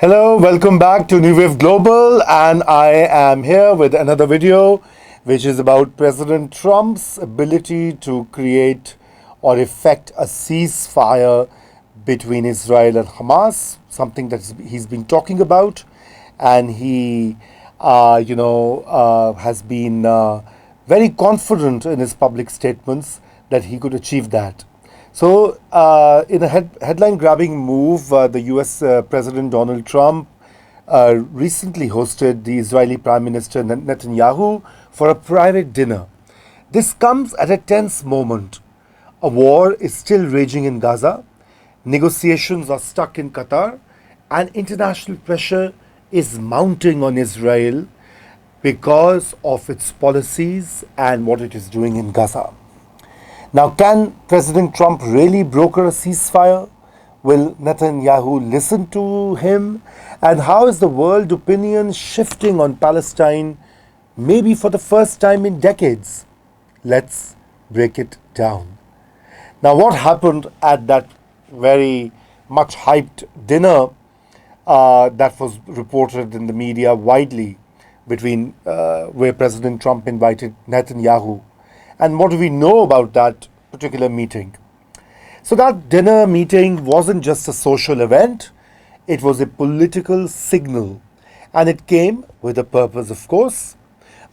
Hello, welcome back to New Wave Global, and I am here with another video which is about President Trump's ability to create or effect a ceasefire between Israel and Hamas, something that he's been talking about, and he has been very confident in his public statements that he could achieve that. So, in a headline-grabbing move, the US President Donald Trump recently hosted the Israeli Prime Minister Netanyahu for a private dinner. This comes at a tense moment. A war is still raging in Gaza, negotiations are stuck in Qatar, and international pressure is mounting on Israel because of its policies and what it is doing in Gaza. Now, can President Trump really broker a ceasefire? Will Netanyahu listen to him? And how is the world opinion shifting on Palestine, maybe for the first time in decades? Let's break it down. Now, what happened at that very much hyped dinner that was reported in the media widely between where President Trump invited Netanyahu? And what do we know about that particular meeting? So that dinner meeting wasn't just a social event, it was a political signal. And it came with a purpose, of course.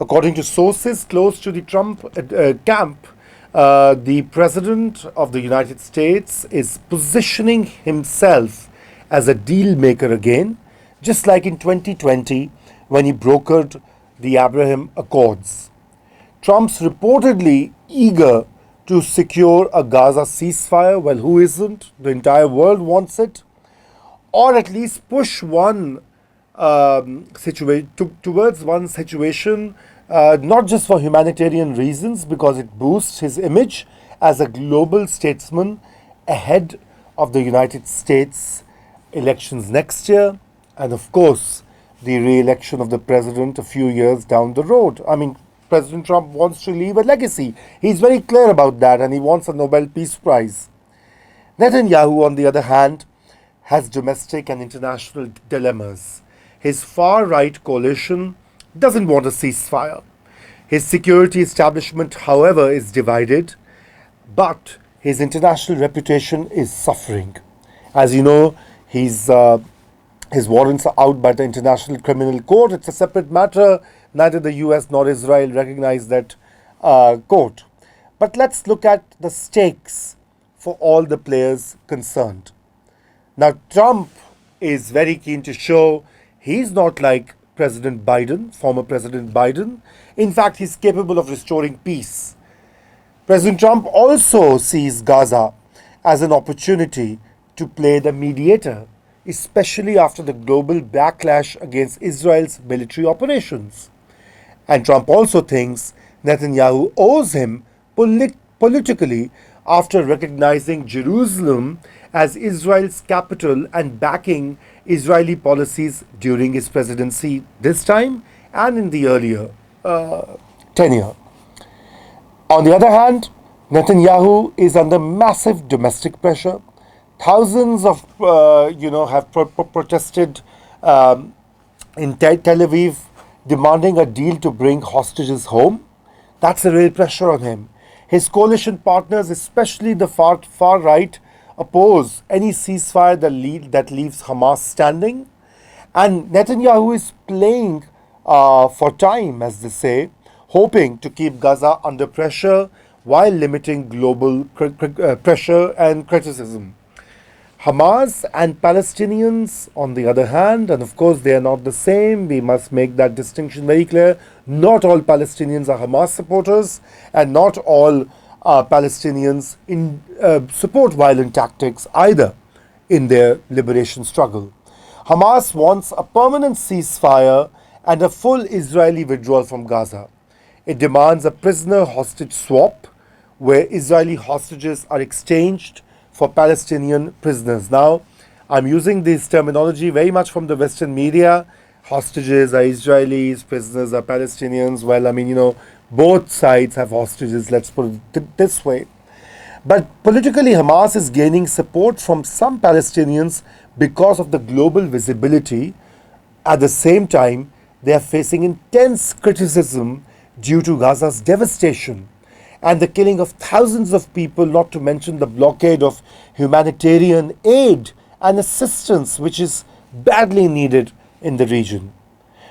According to sources close to the Trump camp, the President of the United States is positioning himself as a deal maker again, just like in 2020 when he brokered the Abraham Accords. Trump's reportedly eager to secure a Gaza ceasefire. Well, who isn't? The entire world wants it. Or at least push one towards one situation, not just for humanitarian reasons, because it boosts his image as a global statesman ahead of the United States elections next year, and of course, the re-election of the president a few years down the road. President Trump wants to leave a legacy. He's very clear about that, and he wants a Nobel Peace Prize. Netanyahu, on the other hand, has domestic and international dilemmas. His far-right coalition doesn't want a ceasefire. His security establishment, however, is divided, but his international reputation is suffering. As you know, his warrants are out by the International Criminal Court. It's a separate matter. Neither the US nor Israel recognize that court. But let's look at the stakes for all the players concerned. Now, Trump is very keen to show he's not like President Biden, former President Biden. In fact, he's capable of restoring peace. President Trump also sees Gaza as an opportunity to play the mediator, especially after the global backlash against Israel's military operations. And Trump also thinks Netanyahu owes him politically after recognizing Jerusalem as Israel's capital and backing Israeli policies during his presidency this time and in the earlier tenure. On the other hand, Netanyahu is under massive domestic pressure. Thousands of have protested in Tel Aviv, demanding a deal to bring hostages home. That's a real pressure on him. His coalition partners, especially the far right, oppose any ceasefire that leaves Hamas standing. And Netanyahu is playing for time, as they say, hoping to keep Gaza under pressure while limiting global pressure and criticism. Hamas and Palestinians, on the other hand, and of course they are not the same, we must make that distinction very clear. Not all Palestinians are Hamas supporters, and not all Palestinians support violent tactics either in their liberation struggle. Hamas wants a permanent ceasefire and a full Israeli withdrawal from Gaza. It demands a prisoner-hostage swap, where Israeli hostages are exchanged for Palestinian prisoners. Now, I'm using this terminology very much from the Western media. Hostages are Israelis, prisoners are Palestinians. Well, both sides have hostages, let's put it this way. But politically, Hamas is gaining support from some Palestinians because of the global visibility. At the same time, they are facing intense criticism due to Gaza's devastation and the killing of thousands of people, not to mention the blockade of humanitarian aid and assistance, which is badly needed in the region.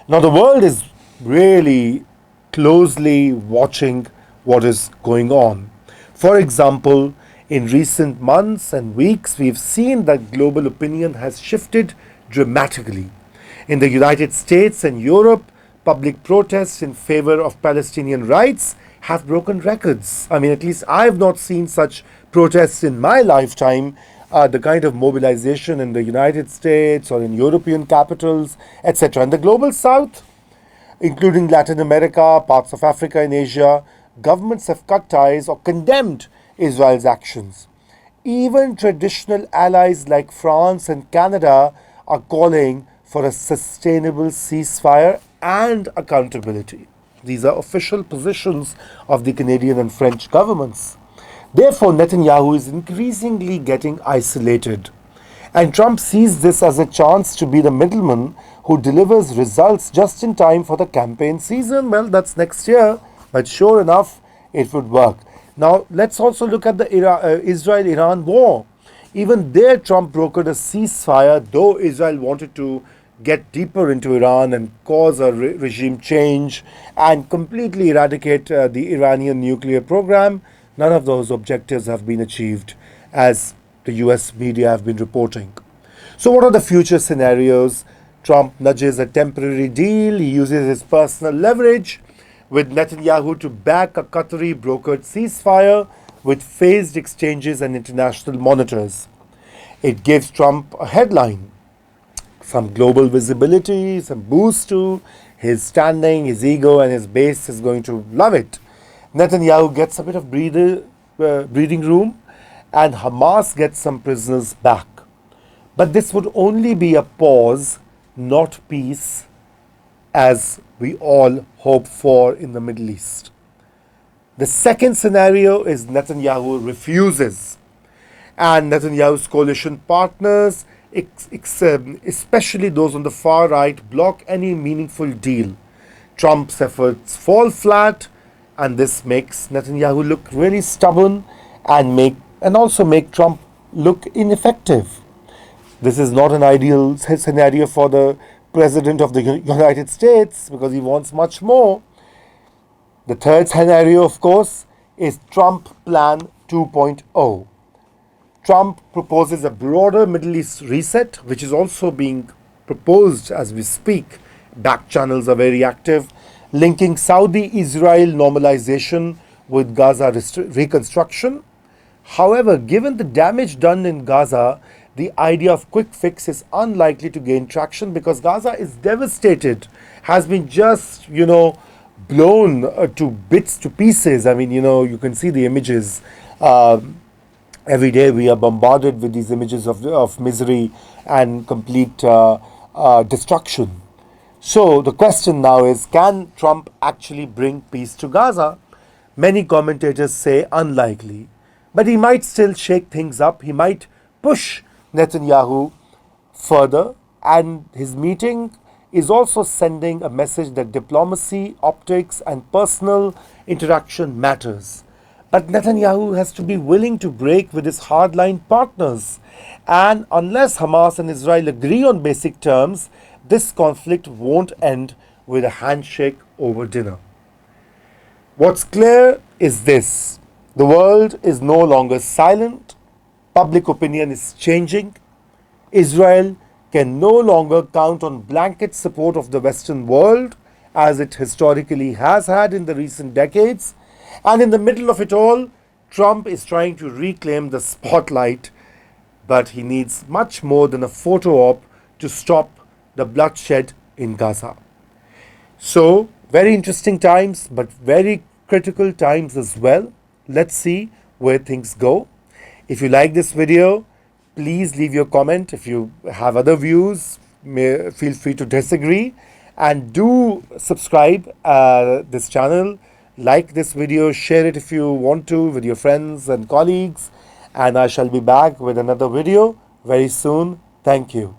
Now, the world is really closely watching what is going on. For example, in recent months and weeks, we've seen that global opinion has shifted dramatically. In the United States and Europe, public protests in favor of Palestinian rights have broken records. I mean, at least I've not seen such protests in my lifetime. The kind of mobilization in the United States or in European capitals, etc. In the global south, including Latin America, parts of Africa and Asia, governments have cut ties or condemned Israel's actions. Even traditional allies like France and Canada are calling for a sustainable ceasefire and accountability. These are official positions of the Canadian and French governments. Therefore, Netanyahu is increasingly getting isolated. And Trump sees this as a chance to be the middleman who delivers results just in time for the campaign season. Well, that's next year, but sure enough, it would work. Now, let's also look at the Israel-Iran war. Even there, Trump brokered a ceasefire, though Israel wanted to get deeper into Iran and cause a regime change and completely eradicate the Iranian nuclear program. None of those objectives have been achieved, as the US media have been reporting. So what are the future scenarios? Trump nudges a temporary deal. He uses his personal leverage with Netanyahu to back a Qatari brokered ceasefire with phased exchanges and international monitors. It gives Trump a headline, some global visibility, some boost to his standing, his ego, and his base is going to love it. Netanyahu gets a bit of breathing room, and Hamas gets some prisoners back. But this would only be a pause, not peace, as we all hope for in the Middle East. The second scenario is Netanyahu refuses, and Netanyahu's coalition partners, especially those on the far right, block any meaningful deal. Trump's efforts fall flat, and this makes Netanyahu look really stubborn and also make Trump look ineffective. This is not an ideal scenario for the President of the United States because he wants much more. The third scenario, of course, is Trump Plan 2.0. Trump proposes a broader Middle East reset, which is also being proposed as we speak. Back channels are very active, linking Saudi-Israel normalization with Gaza reconstruction. However, given the damage done in Gaza, the idea of quick fix is unlikely to gain traction because Gaza is devastated, has been just, blown to bits, to pieces. I mean, you can see the images. Every day we are bombarded with these images of misery and complete destruction. So the question now is, can Trump actually bring peace to Gaza? Many commentators say unlikely, but he might still shake things up. He might push Netanyahu further, and his meeting is also sending a message that diplomacy, optics, and personal interaction matters. But Netanyahu has to be willing to break with his hardline partners. And unless Hamas and Israel agree on basic terms, this conflict won't end with a handshake over dinner. What's clear is this: the world is no longer silent. Public opinion is changing. Israel can no longer count on blanket support of the Western world, as it historically has had in the recent decades. And in the middle of it all, Trump is trying to reclaim the spotlight, but he needs much more than a photo op to stop the bloodshed in Gaza. So, very interesting times, but very critical times as well. Let's see where things go. If you like this video, please leave your comment. If you have other views, feel free to disagree. And do subscribe this channel. Like this video, share it if you want to with your friends and colleagues. And I shall be back with another video very soon. Thank you.